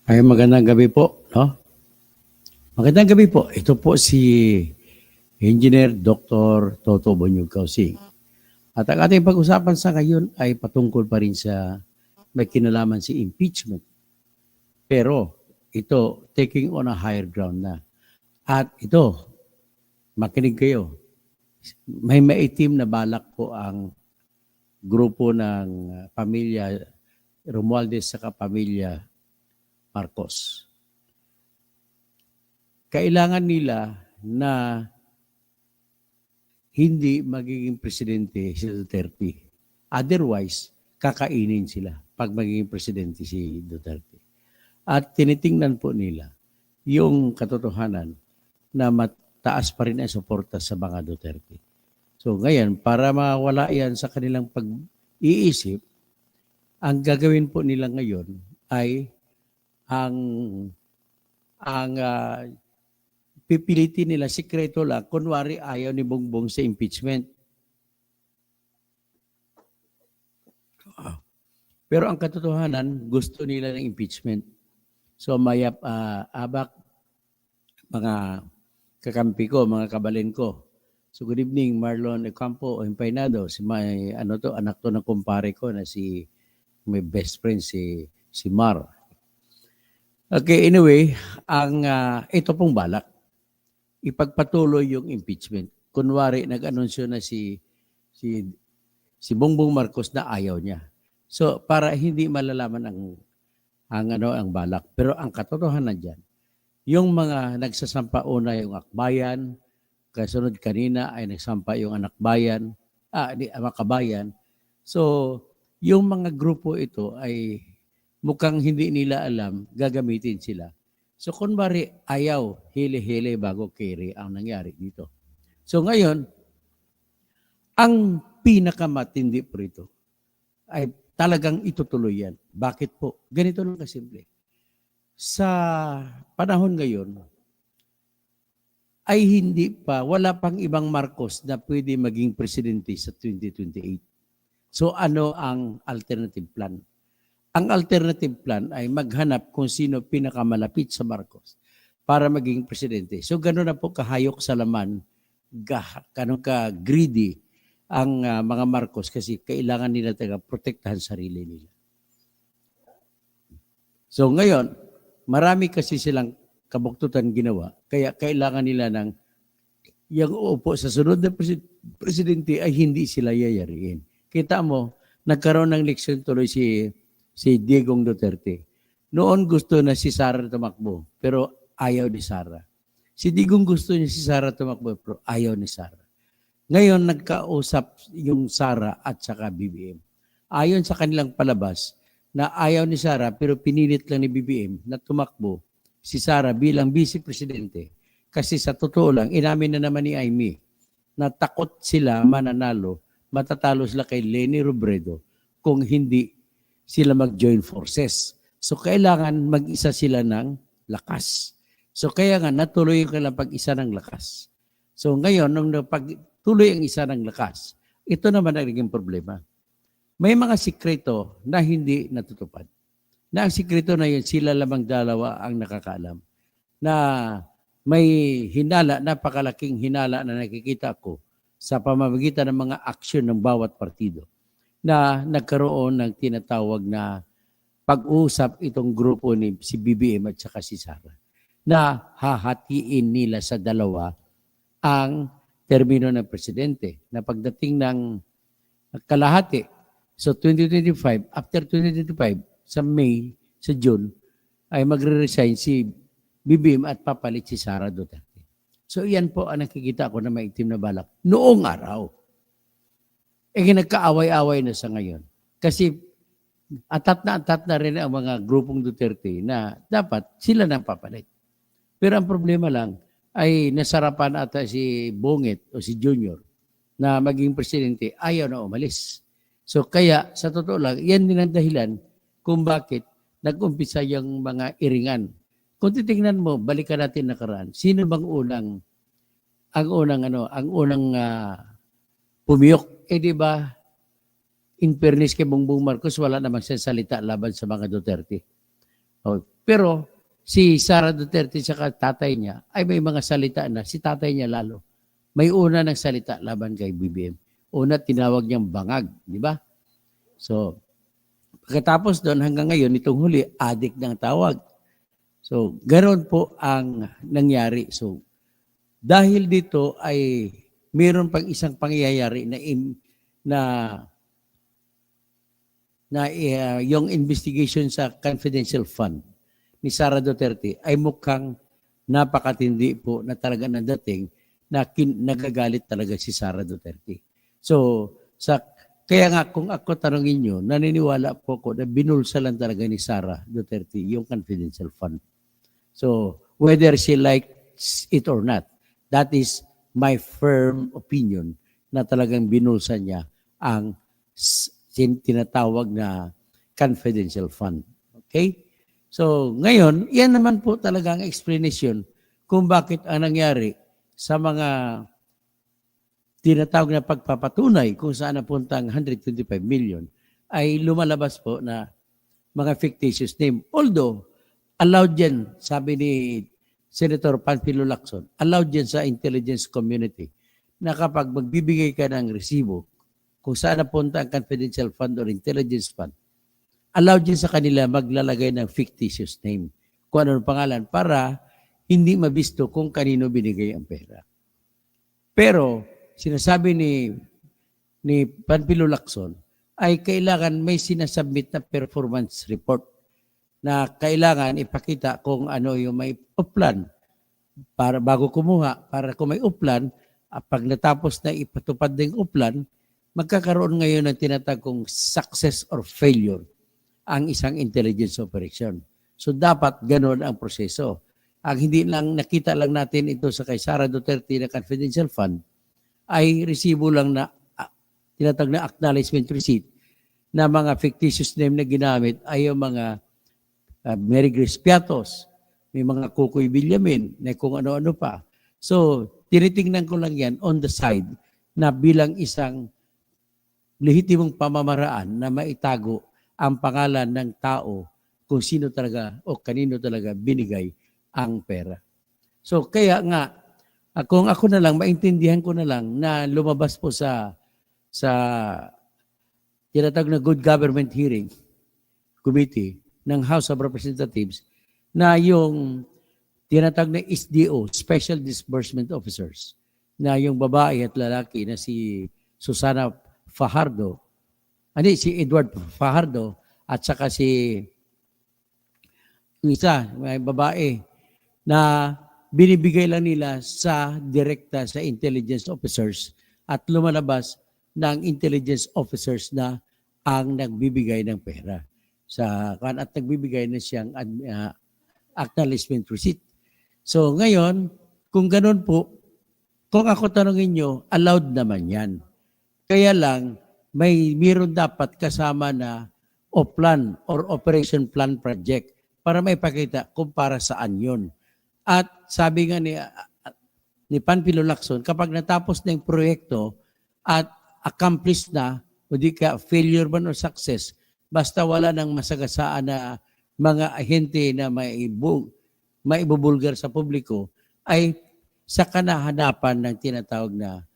Ay, magandang gabi po, no? Magandang gabi po. Ito po si Engineer Dr. Toto Bonyug Kausing. At ang ating pag-usapan sa ngayon ay patungkol pa rin sa may kinalaman si impeachment. Pero ito, taking on a higher ground na. At ito, makinig kayo. May maitim na balak po ang grupo ng pamilya Romualdez sa pamilya Marcos. Kailangan nila na hindi magiging presidente si Duterte. Otherwise, kakainin sila pag magiging presidente si Duterte. At tinitingnan po nila yung katotohanan na mataas pa rin ang suporta sa mga Duterte. So ngayon, para mawala yan sa kanilang pag-iisip, ang gagawin po nila ngayon ay ang pipilitin nila, sikreto lang, kunwari ayaw ni Bongbong sa impeachment. Pero ang katotohanan, gusto nila ng impeachment. So mayap abak, mga kakampi ko, mga kabalin ko. So good evening, Marlon Ocampo Empainado. Si may anak to ng kumpare ko na si my best friend si Mar. Okay, anyway, ang ito pong balak ipagpatuloy yung impeachment. Kunwari, nag-anunsyo na si Bongbong Marcos na ayaw niya. So, para hindi malalaman ang balak. Pero ang katotohanan diyan, yung mga nagsasampa una yung akbayan, kasunod kanina ay nagsampa yung makabayan. So, yung mga grupo ito ay mukhang hindi nila alam, gagamitin sila. So kunwari ayaw, hili-hili bago carry ang nangyari dito. So ngayon, ang pinakamatindi po rito ay talagang itutuloy yan. Bakit po? Ganito lang kasimple. Sa panahon ngayon, ay wala pang ibang Marcos na pwede maging presidente sa 2028. So ano ang alternative plan? Ang alternative plan ay maghanap kung sino pinakamalapit sa Marcos para maging presidente. So gano'n na po kahayok sa laman, gano'n ka greedy ang mga Marcos kasi kailangan nila protektahan sarili nila. So ngayon, marami kasi silang kabuktutan ginawa, kaya kailangan nila ng yung uupo sa sunod na presidente ay hindi sila yayariin. Kita mo, nagkaroon ng eleksyon tuloy si Digong Duterte. Noon gusto na si Sara tumakbo, pero ayaw ni Sara. Si Digong gusto niya si Sara tumakbo, pero ayaw ni Sara. Ngayon, nagkausap yung Sara at saka BBM. Ayon sa kanilang palabas, na ayaw ni Sara, pero pinilit lang ni BBM na tumakbo si Sara bilang vice-presidente. Kasi sa totoo lang, inamin na naman ni Amy na takot sila mananalo, matatalo sila kay Leni Robredo kung hindi sila mag-join forces. So, kailangan mag-isa sila ng lakas. So, kaya nga, natuloy yung kailang pag-isa ng lakas. So, ngayon, nung pagtuloy ang isa ng lakas, ito naman ang naging problema. May mga sikreto na hindi natutupad. Na ang sikreto na yun, sila lamang dalawa ang nakakaalam. Na may hinala, napakalaking hinala na nakikita ko sa pamamagitan ng mga aksyon ng bawat partido na nagkaroon ng tinatawag na pag-usap itong grupo ni si BBM at saka si Sara na hahatiin nila sa dalawa ang termino ng presidente na pagdating ng kalahati. So 2025, after 2025, sa May, sa June, ay magre-resign si BBM at papalit si Sara Duterte. So iyan po ang nakikita ko na maitim na balak noong araw. Nagkaaway-away na sa ngayon. Kasi atat na rin ang mga grupong Duterte na dapat sila nang papalit. Pero ang problema lang ay nasarapan ata si Bongit o si Junior na maging presidente, ayaw na umalis. So kaya sa totoo lang, yan din ang dahilan kung bakit nag-umpisa yung mga iringan. Kung titingnan mo, balikan natin nakaraan. Sino bang ang unang pumiyok? Di ba, in fairness kay Bongbong Marcos, wala namang salita laban sa mga Duterte. Oh, pero si Sara Duterte at tatay niya ay may mga salita na, si tatay niya lalo. May una ng salita laban kay BBM. Una, tinawag niyang bangag, di ba? So, pagkatapos doon hanggang ngayon, itong huli, adik ng tawag. So, ganoon po ang nangyari. So, dahil dito ay mayroon pang isang pangyayari na yung investigation sa confidential fund ni Sara Duterte ay mukhang napakatindi po na talaga nadating na nagagalit talaga si Sara Duterte. So, kaya nga kung ako tanongin nyo, naniniwala po ko na binulsa lang talaga ni Sara Duterte yung confidential fund. So, whether she likes it or not, that is my firm opinion na talagang binulsa niya ang tinatawag na confidential fund. Okay? So, ngayon, yan naman po talaga ang explanation kung bakit ang nangyari sa mga tinatawag na pagpapatunay kung saan napuntang 125 million ay lumalabas po na mga fictitious name. Although, allowed yan, sabi ni Senator Panfilo Lacson, allowed yan sa intelligence community na kapag magbibigay ka ng resibo kung saan napunta ang confidential fund or intelligence fund, allowed din sa kanila maglalagay ng fictitious name, kung ano ang pangalan, para hindi mabisto kung kanino binigay ang pera. Pero, sinasabi ni Panfilo Lacson, ay kailangan may sinasubmit na performance report na kailangan ipakita kung ano yung may uplan para bago kumuha, para kung may uplan, pag natapos na ipatupad ng uplan, magkakaroon ngayon ng tinatawag kong success or failure ang isang intelligence operation. So dapat ganoon ang proseso. Ang hindi lang nakita lang natin ito sa kay Sara Duterte na confidential fund ay resibo lang na tinatawag na acknowledgement receipt na mga fictitious name na ginamit ay yung mga Mary Grace Piatos, may mga Kukoy Villamin, na kung ano-ano pa. So, tinitingnan ko lang yan on the side na bilang isang lehitimong pamamaraan na maitago ang pangalan ng tao kung sino talaga o kanino talaga binigay ang pera. So kaya nga, kung ako na lang, maintindihan ko na lang na lumabas po sa tinatawag na Good Government Hearing Committee ng House of Representatives na yung tinatawag na SDO, Special Disbursement Officers, na yung babae at lalaki na si Susana Fajardo, si Edward Fajardo, at saka si isa, may babae, na binibigay lang nila sa direkta sa intelligence officers at lumalabas ng intelligence officers na ang nagbibigay ng pera. At nagbibigay na siyang acknowledgement receipt. So ngayon, kung ganun po, kung ako tanongin nyo, allowed naman yan. Kaya lang, mayroon dapat kasama na OPLAN or Operation Plan Project para maipakita kung para saan yun. At sabi nga ni Panfilo Lacson, kapag natapos na yung proyekto at accomplished na, o di ka failure man o success, basta wala nang masagasaan na mga ahente na maibubulgar sa publiko, ay sa kanahanapan ng tinatawag na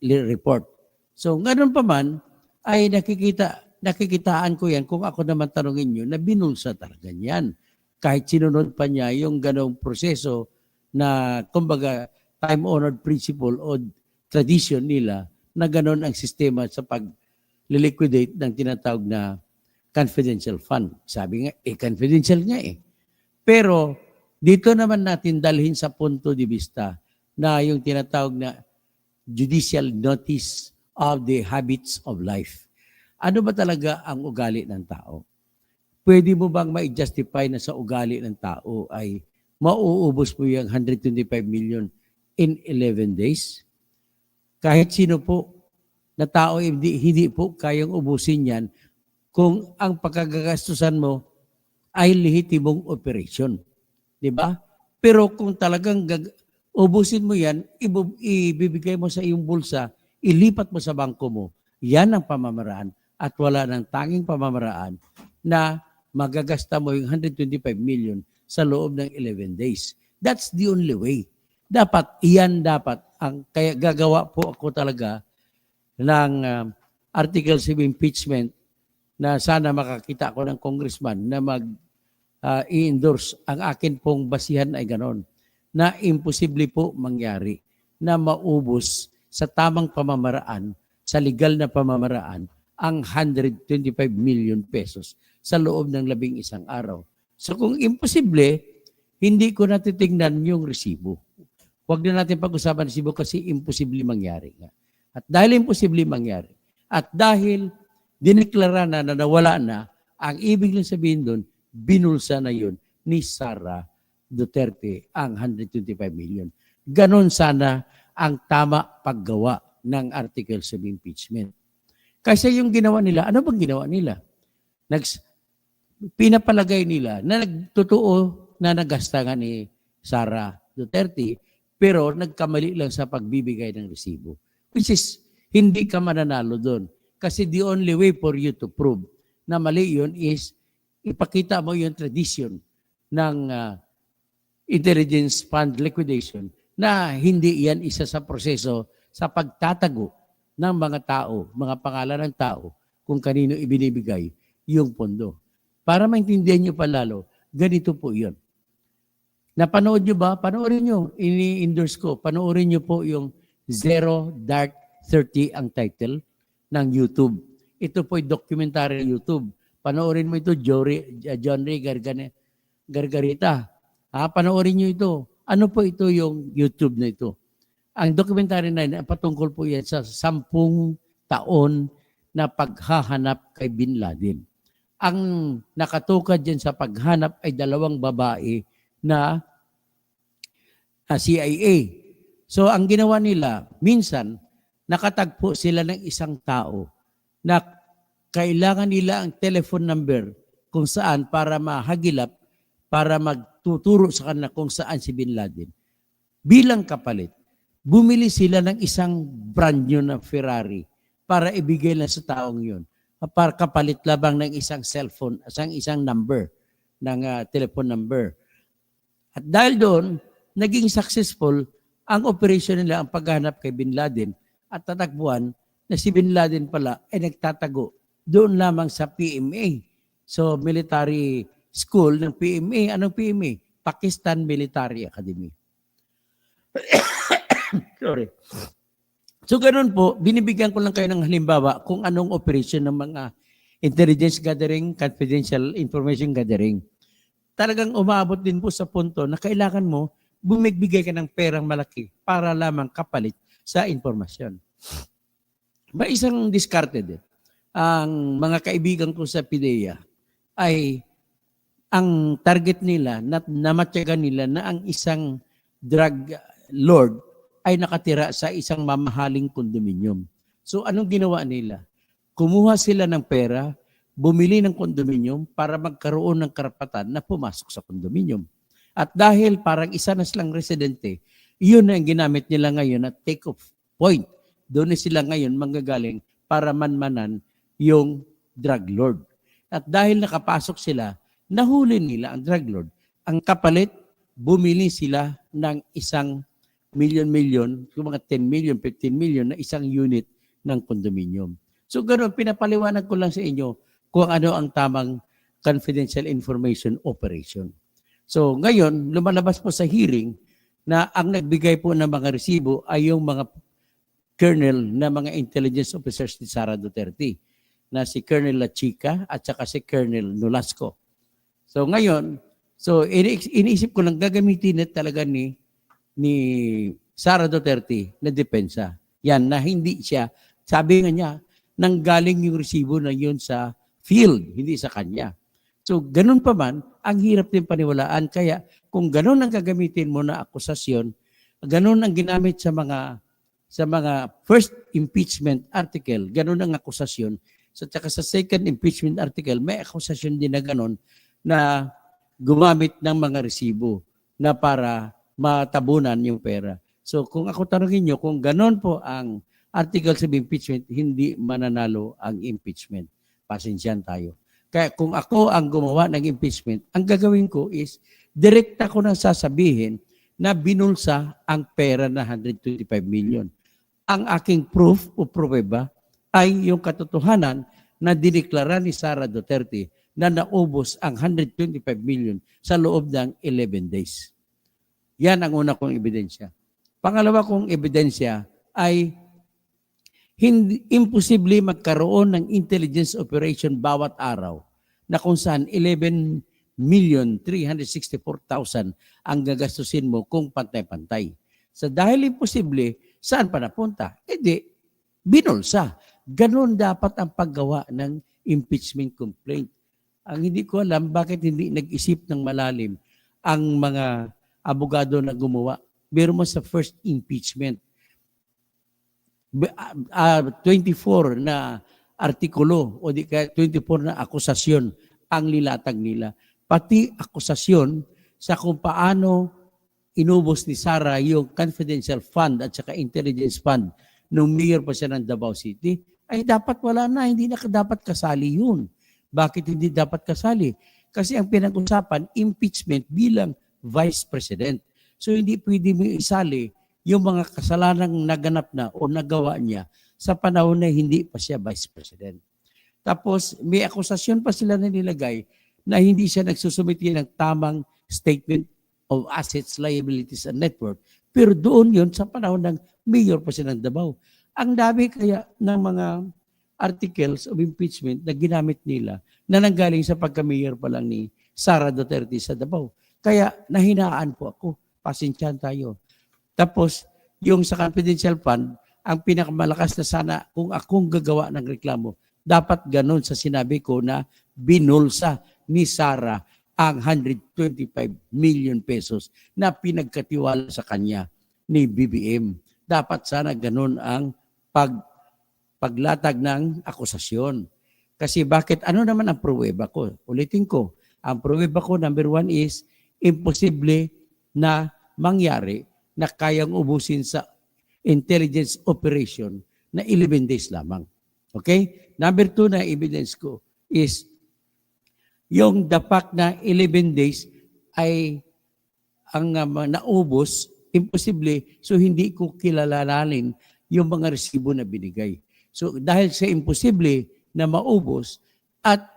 report. So, ganun pa man, ay nakikitaan ko yan kung ako naman tanongin nyo na binulsa talaga yan. Kahit sinunod pa niya yung ganong proseso na, kumbaga, time-honored principle o tradition nila na ganon ang sistema sa pag-liquidate ng tinatawag na confidential fund. Sabi nga, confidential nga eh. Pero, dito naman natin dalhin sa punto de vista na yung tinatawag na judicial notice of the habits of life. Ano ba talaga ang ugali ng tao? Pwede mo bang ma-justify na sa ugali ng tao ay mauubos mo yung 125 million in 11 days? Kahit sino po na tao, hindi po kayang ubusin yan kung ang pagkagagastusan mo ay lehitimong operation. Diba? Pero kung talagang ubusin mo yan, ibibigay mo sa iyong bulsa, ilipat mo sa bangko mo, yan ang pamamaraan at wala ng tanging pamamaraan na magagasta mo yung 125 million sa loob ng 11 days. That's the only way. Dapat, iyan dapat. Kaya gagawa po ako talaga ng articles of impeachment na sana makakita ako ng congressman na i-endorse. Ang akin pong basihan ay ganon, na imposible po mangyari na maubos sa tamang pamamaraan, sa legal na pamamaraan, ang 125 million pesos sa loob ng 11 araw. So kung imposible, hindi ko natitingnan yung resibo. Huwag na natin pag-usapan ng resibo kasi imposible mangyari. At dahil imposible mangyari, at dahil dineklara na nawala na, ang ibig lang sabihin doon, binulsa na yun ni Sara Duterte ang 125 million. Ganon sana ang tama paggawa ng articles of impeachment. Kasi yung ginawa nila, ano bang ginawa nila? Pinapalagay nila na nagtotoo na nagasta nga ni Sara Duterte, pero nagkamali lang sa pagbibigay ng resibo. Which is, hindi ka mananalo doon. Kasi the only way for you to prove na mali yun is ipakita mo yung tradition ng intelligence fund liquidation na hindi yan isa sa proseso sa pagtatago ng mga tao, mga pangalan ng tao, kung kanino ibinibigay yung pondo. Para maintindihan nyo pa lalo, ganito po yun. Napanood nyo ba? Panoorin nyo. Ini-endorse ko. Panoorin nyo po yung Zero Dark 30 ang title ng YouTube. Ito po yung documentary YouTube. Panoorin mo ito, John Ray Gargarita. Panoorin nyo ito. Ano po ito yung YouTube na ito? Ang documentary na yun, patungkol po yan sa 10 taon na paghahanap kay Bin Laden. Ang nakatukad dyan sa paghanap ay 2 babae na CIA. So ang ginawa nila, minsan, nakatagpo sila ng isang tao na kailangan nila ang telephone number kung saan para mahagilap, para magtuturo sa kanila kung saan si Bin Laden. Bilang kapalit, bumili sila ng isang brand new na Ferrari para ibigay lang sa taong yun. Para kapalit labang ng isang cellphone, isang number, ng telephone number. At dahil doon, naging successful ang operation nila, ang paghanap kay Bin Laden, at tatakbuhan na si Bin Laden pala ay nagtatago doon lamang sa PMA. So, military school ng PMA. Anong PMA? Pakistan Military Academy. Sorry. So, ganun po, binibigyan ko lang kayo ng halimbawa kung anong operation ng mga intelligence gathering, confidential information gathering. Talagang umabot din po sa punto na kailangan mo bumigbigay ka ng perang malaki para lamang kapalit sa informasyon. May isang discarded. Ang mga kaibigan ko sa PIDEA ay ang target nila, namatyagan nila na ang isang drug lord ay nakatira sa isang mamahaling kondominium. So anong ginawa nila? Kumuha sila ng pera, bumili ng kondominium para magkaroon ng karapatan na pumasok sa kondominium. At dahil parang isa na silang residente, iyon na ang ginamit nila ngayon at take-off point. Doon na sila ngayon manggagaling para manmanan yung drug lord. At dahil nakapasok sila, nahuli nila ang drug lord. Ang kapalit, bumili sila ng isang milyon-milyon, kung mga 10 million, 15 million na isang unit ng condominium. So ganoon, pinapaliwanag ko lang sa inyo kung ano ang tamang confidential information operation. So ngayon, lumalabas po sa hearing na ang nagbigay po ng mga resibo ay yung mga colonel na mga intelligence officers ni Sara Duterte na si Colonel La Chica at saka si Colonel Nolasco. So ngayon, iniisip ko lang gagamitin na talaga ni Sara Duterte na depensa. Yan, na hindi siya, sabi nga niya, nanggaling yung resibo na yun sa field, hindi sa kanya. So, ganun pa man, ang hirap din paniwalaan. Kaya, kung ganun ang gagamitin mo na akusasyon, ganun ang ginamit sa mga first impeachment article, ganun ang akusasyon. So, tsaka sa second impeachment article, may akusasyon din na ganun na gumamit ng mga resibo na para matabunan yung pera. So, kung ako tanongin nyo, kung ganun po ang articles of impeachment, hindi mananalo ang impeachment. Pasensyan tayo. Kaya kung ako ang gumawa ng impeachment, ang gagawin ko is, direkta ko nang sasabihin na binulsa ang pera na 125 million. Ang aking proof o pruweba ay yung katotohanan na dineklara ni Sara Duterte na naubos ang 125 million sa loob ng 11 days. Yan ang una kong ebidensya. Pangalawa kong ebidensya ay imposible magkaroon ng intelligence operation bawat araw na kung saan 11,364,000 ang gagastusin mo kung pantay-pantay. So dahil imposible, saan pa napunta? Binulsa. Ganon dapat ang paggawa ng impeachment complaint. Ang hindi ko alam, bakit hindi nag-isip ng malalim ang mga abogado na gumawa. Pero mo sa first impeachment, 24 na artikulo o di kaya 24 na akusasyon ang nilatag nila. Pati akusasyon sa kung paano inubos ni Sara yung confidential fund at saka intelligence fund nung mayor pa siya ng Davao City, ay dapat wala na, hindi na dapat kasali yun. Bakit hindi dapat kasali? Kasi ang pinag-usapan, impeachment bilang vice president. So hindi pwede mo isali yung mga kasalanang naganap na o nagawa niya sa panahon na hindi pa siya vice president. Tapos may akusasyon pa sila na nilagay na hindi siya nagsusumiti ng tamang statement of assets, liabilities, and net worth. Pero doon yun sa panahon ng mayor pa siya ng Davao. Ang dami kaya ng mga articles of impeachment na ginamit nila na nanggaling sa pagka-mayor pa lang ni Sara Duterte sa Davao. Kaya nahinaan po ako. Pasensyahan tayo. Tapos, yung sa confidential fund, ang pinakamalakas na sana kung akong gagawa ng reklamo, dapat ganun sa sinabi ko na binulsa ni Sara ang 125 million pesos na pinagkatiwala sa kanya ni BBM. Dapat sana ganun ang paglatag ng akusasyon. Kasi bakit? Ano naman ang pruweba ko? Ulitin ko. Ang pruweba ko, number one is, imposible na mangyari na kayang ubusin sa intelligence operation na 11 days lamang. Okay? Number two na evidence ko is yung the fact na 11 days ay ang naubos, imposible, so hindi ko kilalanin yung mga resibo na binigay. So dahil sa imposible na maubos at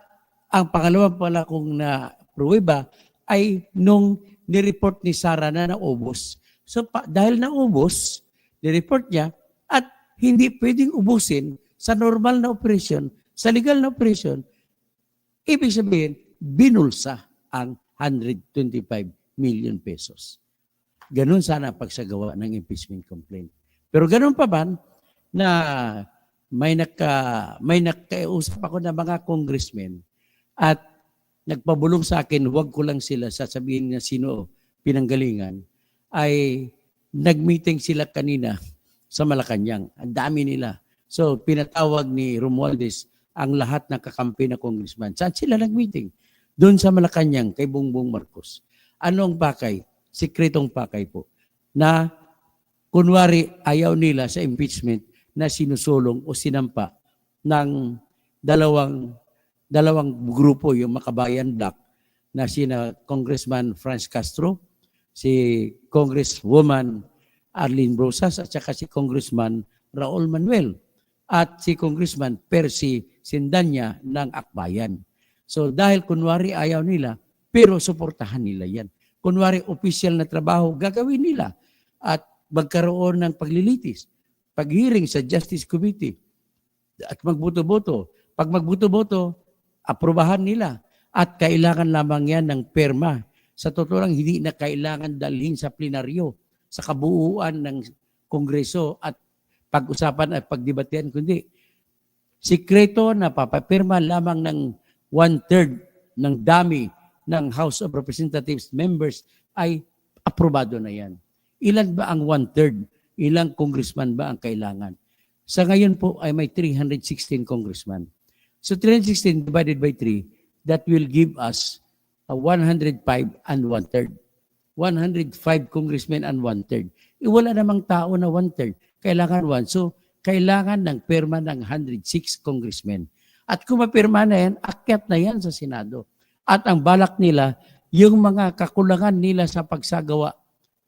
ang pangalawa pala kong na pruweba ay nung nireport ni Sara na naubos. So dahil naubos, nireport niya at hindi pwedeng ubusin sa normal na operasyon, sa legal na operasyon, ibig sabihin, binulsa ang 125 million pesos. Ganun sana pagsagawa ng impeachment complaint. Pero ganun pa ba na may nakausap ako na mga congressmen at nagpabulong sa akin, huwag ko lang sila sasabihin na sino pinanggalingan, ay nag-meeting sila kanina sa Malacanang. Ang dami nila. So, pinatawag ni Romualdez ang lahat ng kakampi na congressman. Saan sila nag-meeting? Doon sa Malacanang, kay Bongbong Marcos. Anong pakay? Sikretong pakay po. Na, kunwari, ayaw nila sa impeachment na sinusulong o sinampa ng dalawang grupo, yung Makabayan Black, na sina Congressman Franz Castro, si Congresswoman Arlene Brosas, at saka si Congressman Raul Manuel, at si Congressman Percy Sindanya ng Akbayan. So dahil kunwari ayaw nila, pero suportahan nila yan. Kunwari official na trabaho, gagawin nila at magkaroon ng paglilitis, pag-hearing sa Justice Committee at magbuto-boto. Pag magbuto-boto, aprobahan nila at kailangan lamang yan ng perma. Sa totoo lang, hindi na kailangan dalhin sa plenaryo, sa kabuuan ng Kongreso at pag-usapan at pagdebatehan, kundi sikreto na papapirma lamang ng 1/3 ng dami ng House of Representatives members ay aprobado na yan. Ilan ba ang 1/3? Ilang congressman ba ang kailangan? Sa ngayon po ay may 316 congressman. So 316 divided by 3, that will give us 105 and 1/3. 105 congressmen and 1/3. Wala namang tao na 1/3. Kailangan 1. So, kailangan ng perma ng 106 congressmen. At kung mapirma na yan, akyat na yan sa Senado. At ang balak nila, yung mga kakulangan nila sa pagsagawa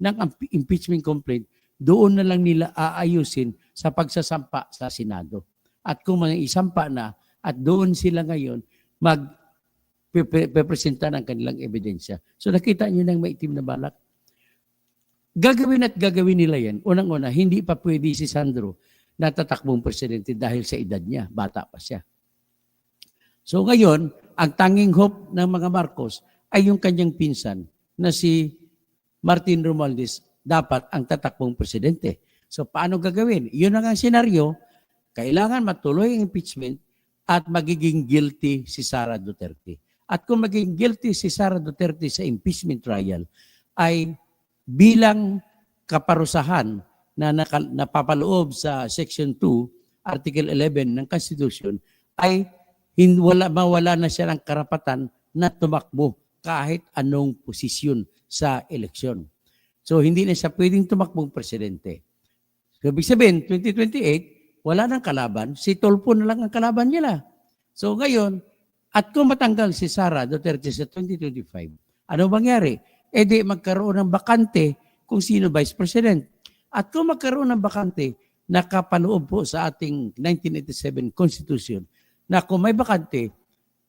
ng impeachment complaint, doon na lang nila aayusin sa pagsasampa sa Senado. At kung mga isampa na, at doon sila ngayon magpepresenta ng kanilang ebidensya. So nakita niyo ng maitim na balak. Gagawin at gagawin nila yan. Unang-una, hindi pa pwede si Sandro na tatakbong presidente dahil sa edad niya. Bata pa siya. So ngayon, ang tanging hope ng mga Marcos ay yung kanyang pinsan na si Martin Romualdez dapat ang tatakbong presidente. So paano gagawin? Yun ang senaryo. Kailangan matuloy ang impeachment at magiging guilty si Sara Duterte. At kung magiging guilty si Sara Duterte sa impeachment trial, ay bilang kaparusahan na napapaloob sa Section 2, Article 11 ng Constitution, ay mawala na siya ng karapatan na tumakbo kahit anong posisyon sa eleksyon. So hindi na siya pwedeng tumakbong presidente. So ibig sabihin, 2028, wala nang kalaban, si Tolpo na lang ang kalaban nila. So ngayon, at kung matanggal si Sara Duterte sa 2025, ano mangyari? E di magkaroon ng bakante kung sino vice president. At kung magkaroon ng bakante, nakapaloob po sa ating 1987 Constitution na kung may bakante,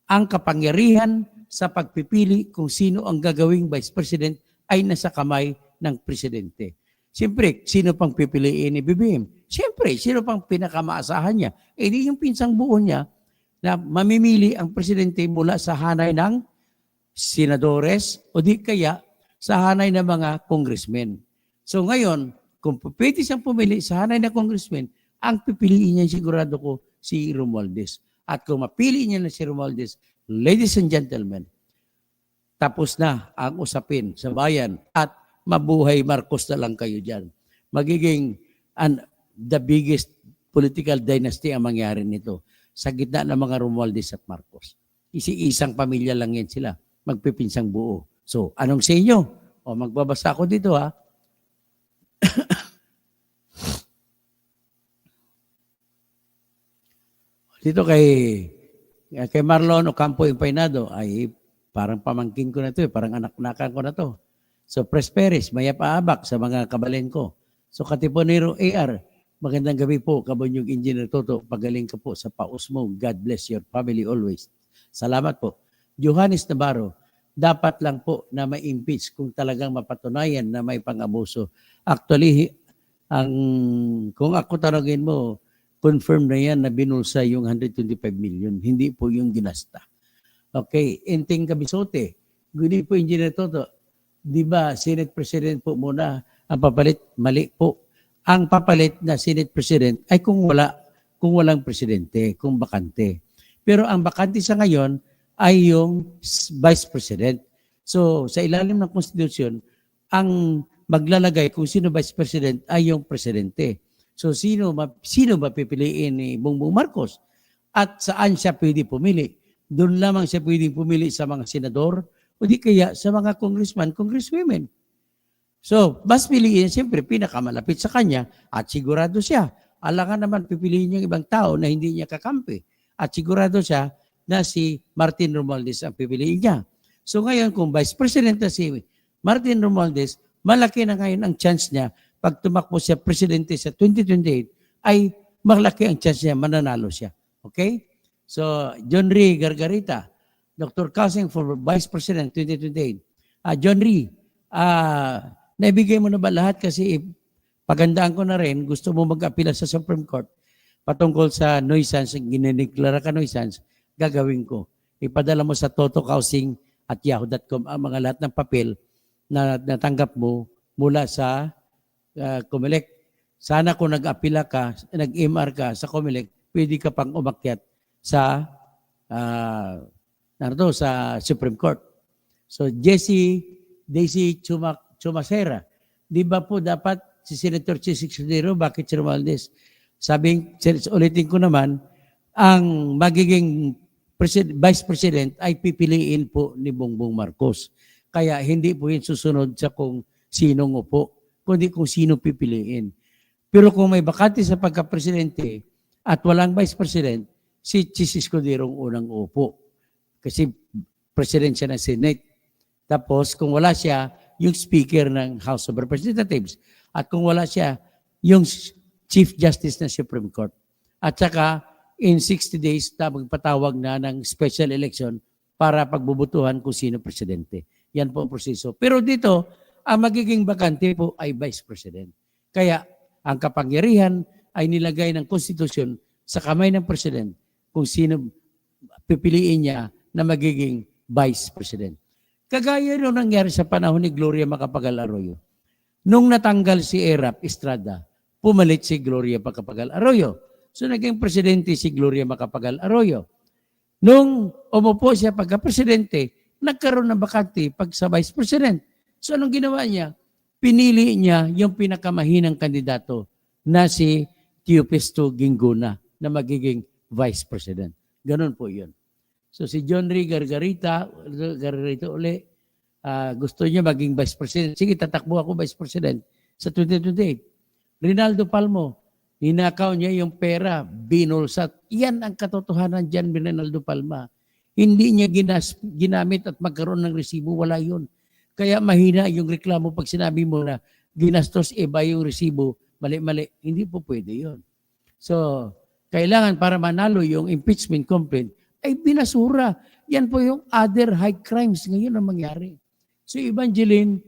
ang kapangyarihan sa pagpipili kung sino ang gagawing vice president ay nasa kamay ng presidente. Siyempre, sino pang pipiliin ni BBM? Siyempre, sino pang pinakamaasahan niya? E di yung pinsang buo niya na mamimili ang presidente mula sa hanay ng senadores o di kaya sa hanay ng mga congressmen. So ngayon, kung pwede siyang pumili sa hanay ng congressmen, ang pipiliin niya sigurado ko si Romualdez. At kung mapili niya na si Romualdez, ladies and gentlemen, tapos na ang usapin sa bayan at mabuhay Marcos na lang kayo dyan. Magiging the biggest political dynasty ang mangyari nito sa gitna ng mga Romualdez at Marcos. Isang pamilya lang yan sila, magpipinsang buo. So, anong sa inyo? O, magbabasa ako dito ha. Dito kay Marlon Ocampo Empainado ay parang pamangkin ko na to, parang anak-nakan ko na to. So Presperis, Maya Paabak sa mga kabalen ko. So Katipunero AR, magandang gabi po, Kabonyog Engineer Toto, pagaling ka po sa paus mo. God bless your family always. Salamat po. Johannes Navarro, dapat lang po na ma-impeach kung talagang mapatunayan na may pang-abuso. Actually, kung ako tanongin mo, confirm na yan na binulsa yung 125 million. Hindi po yung ginasta. Okay, Enting Kabisote. Good evening po, Engineer Toto. Di ba, Senate President po muna ang papalit? Mali po. Ang papalit na Senate President ay kung walang presidente, kung bakante. Pero ang bakante sa ngayon ay yung Vice President. So, sa ilalim ng Constitution, ang maglalagay kung sino Vice President ay yung presidente. So, sino mapipiliin ni Bongbong Marcos? At saan siya pwede pumili? Doon lamang siya pwedeng pumili sa mga senador o di kaya sa mga congressman, congresswomen. So, mas piliin siyempre pinakamalapit sa kanya at sigurado siya. Alangan naman pipiliin niya ibang tao na hindi niya kakampi. At sigurado siya na si Martin Romualdez ang pipiliin niya. So ngayon, kung Vice President na si Martin Romualdez, malaki na ngayon ang chance niya pag tumakbo siya presidente sa 2028, ay malaki ang chance niya, mananalo siya. Okay? So, John Rhee Gargarita, Dr. Casing for Vice President 2028. John Rhee, naibigay mo na ba lahat kasi pagandaan ko na rin, gusto mo mag-apila sa Supreme Court patungkol sa nuisance, gineneklara ka nuisance, gagawin ko. Ipadala mo sa totocausing at yahoo.com ang mga lahat ng papel na natanggap mo mula sa COMELEC. Sana kung nag-apila ka, nag-MR ka sa COMELEC, pwede ka pang umakyat sa sa Supreme Court. So Daisy Chumacera, di ba po dapat si Senator Chis Escudero, bakit si Romualdez? Ulitin ko naman, ang magiging Vice President ay pipiliin po ni Bongbong Marcos. Kaya hindi po yun susunod sa kung sinong upo, kundi kung sino pipiliin. Pero kung may bakante sa pagka-presidente at walang Vice President, si Chis Escudero ang unang upo. Kasi president siya ng Senate. Tapos kung wala siya, yung speaker ng House of Representatives. At kung wala siya, yung Chief Justice ng Supreme Court. At saka, in 60 days, magpatawag na ng special election para pagbubutuhan kung sino presidente. Yan po ang proseso. Pero dito, ang magiging bakante po ay Vice President. Kaya, ang kapangyarihan ay nilagay ng konstitusyon sa kamay ng President kung sino pipiliin niya na magiging Vice President. Kagaya nung nangyari sa panahon ni Gloria Macapagal Arroyo. Nung natanggal si Erap Estrada, pumalit si Gloria Macapagal Arroyo. So naging presidente si Gloria Macapagal Arroyo. Nung umupo siya pagka-presidente, nagkaroon ng bakante pag sa Vice President. So anong ginawa niya? Pinili niya yung pinakamahinang kandidato na si Teopesto Gingguna na magiging Vice President. Ganun po yun. So si John Ray Gargarita uli, gusto niya maging Vice President. Sige, tatakbo ako Vice President sa 2028. Rinaldo Palmo, ninakaw niya yung pera, binulsat. Yan ang katotohanan dyan, Rinaldo Palma. Hindi niya ginamit at magkaroon ng resibo, wala yun. Kaya mahina yung reklamo pag sinabi mo na ginastos iba yung resibo, mali-mali. Hindi po pwede yun. So, kailangan para manalo yung impeachment complaint, ay binasura. Yan po yung other high crimes ngayon ang mangyari. So, Evangeline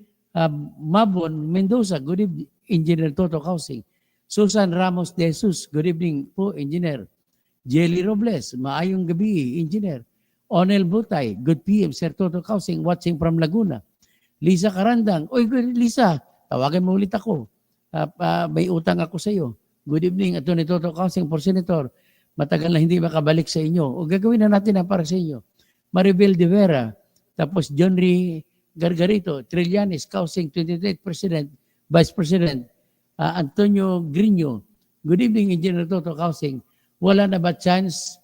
Mabon Mendoza, good evening, Engineer Toto Kausing. Susan Ramos de Jesus, good evening po, Engineer. Jelly Robles, maayong gabi, Engineer. Onel Butay, good PM, Sir Toto Kausing, watching from Laguna. Lisa Karandang, oy, Lisa, tawagan mo ulit ako. May utang ako sa iyo. Good evening, Atty. Toto Kausing for Senator. Matagal na hindi makabalik sa inyo. O gagawin na natin na para sa inyo. Maribel de Vera, tapos John Ray Gargarito, Trillanes, Kausing, 28 President, Vice President, Antonio Grino. Good evening, Engineer Toto Kausing. Wala na ba chance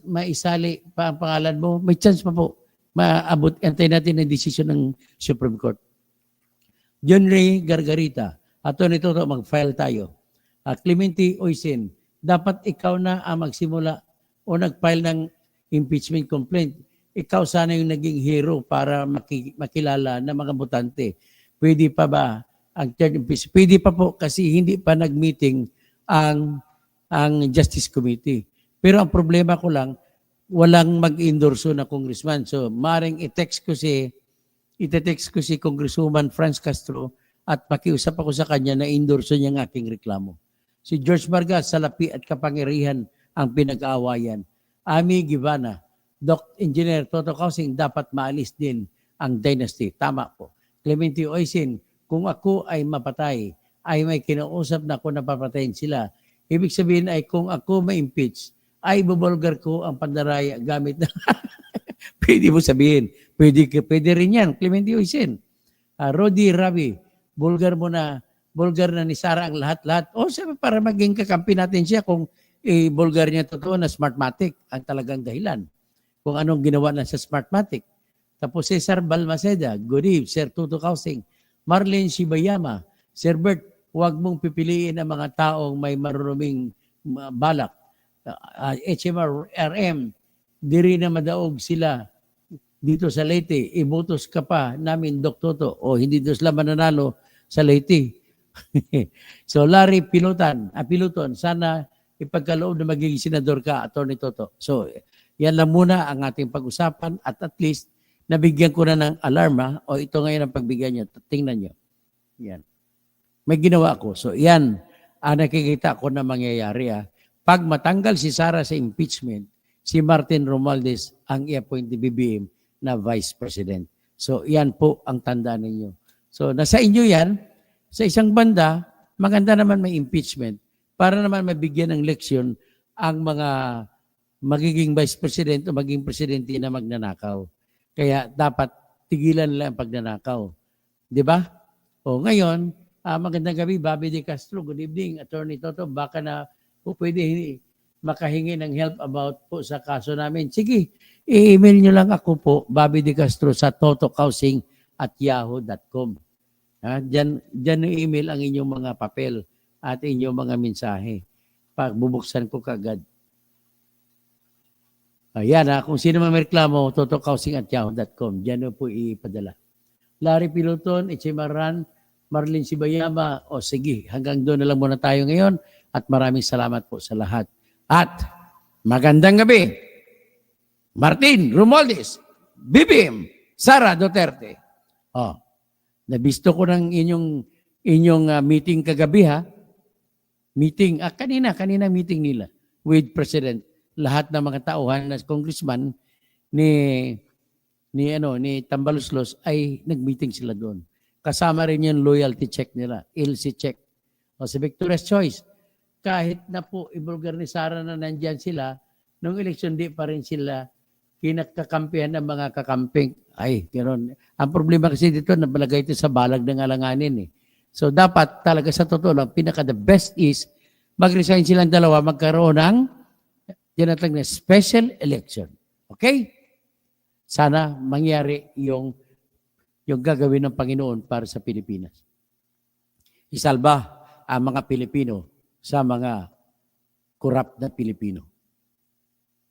maisali pa ang pangalan mo? May chance pa po. Maabot, antayin natin ang desisyon ng Supreme Court. John Ray Gargarita, Atty. Toto, mag-file tayo. Clemente Oisin, dapat ikaw na ang magsimula o nag-file ng impeachment complaint. Ikaw sana yung naging hero para makilala ng mga botante. Pwede pa ba ang third impeachment? Pwede pa po kasi hindi pa nag-meeting ang Justice Committee. Pero ang problema ko lang, walang mag-endorso na congressman. So, maring itetext ko si Congresswoman Franz Castro at pakiusap ako sa kanya na endorso niya ang aking reklamo. Si George Vargas, salapi at kapangyarihan ang pinag-aawayan. Ami Givana, Doc Engineer Toto Kausing, dapat maalis din ang dynasty. Tama po. Clemente Oisin, kung ako ay mapatay, ay may kinausap na ako na papatayin sila. Ibig sabihin ay kung ako ma-impeach, ay bubolgar ko ang pandaraya gamit na pwede mo sabihin. Pwede rin yan. Clemente Oisin. Rodi Rabi, bulgar na ni Sara ang lahat-lahat. O sabi, para maging kakampi natin siya kung bulgar niya totoo na Smartmatic ang talagang dahilan. Kung anong ginawa na sa Smartmatic. Tapos Cesar Balmaceda, good eve, Sir Toto Kausing. Marlene Shibayama, Sir Bert, huwag mong pipiliin ang mga taong may marunuming balak. HMRM, di rin na madaog sila dito sa Leyte. Ibutos ka pa namin, Dok Toto, o hindi doon sila mananalo sa Leyte. So Larry Piluton, sana ipagkaloob na magiging senador ka, Atty. Toto. So yan lang muna ang ating pag-usapan at least nabigyan ko na ng alarma o ito ngayon ang pagbigyan nyo. Tingnan nyo. Yan. May ginawa ko. So yan ang nakikita ko na mangyayari. Pag matanggal si Sara sa impeachment, si Martin Romualdez ang i-appoint ni BBM na Vice President. So yan po ang tanda ninyo. So nasa inyo yan. Sa isang banda, maganda naman may impeachment para naman mabigyan ng leksyon ang mga magiging vice president o maging presidente na magnanakaw. Kaya dapat tigilan nila ang pagnanakaw. Di ba? O ngayon, magandang gabi, Bobby De Castro. Good evening, Atty. Toto. Baka na po pwede makahingi ng help about po sa kaso namin. Sige, i-email nyo lang ako po, Bobby De Castro, sa totokausing@yahoo.com. Diyan i-email ang inyong mga papel at inyong mga mensahe. Pagbubuksan ko kagad. Ayan kung sino man may reklamo, totokausing@yahoo.com. Diyan po ipadala. Larry Piluton, Eche Maran, Marlene Sibayama. O sige, hanggang doon na lang muna tayo ngayon at maraming salamat po sa lahat. At magandang gabi, Martin Romualdez, BBM, Sara Duterte. Nabisto ko ng inyong meeting kagabi ha. Meeting, kanina meeting nila with President. Lahat ng mga tauhan na congressman ni Tambaluslos ay nag-meeting sila doon. Kasama rin yung loyalty check nila, LC check. O sa Victoria's Choice, kahit na po ibulgar ni Sara na nandyan sila, nung election di pa rin sila kinakakampihan ng mga kakamping. Ay, gano'n. Ang problema kasi dito, nabalagay ito sa balag ng alanganin eh. So dapat talaga sa totoo lang, the best is mag-resign silang dalawa, magkaroon ng tinatawag na special election. Okay? Sana mangyari yung gagawin ng Panginoon para sa Pilipinas. Isalba ang mga Pilipino sa mga korap na Pilipino.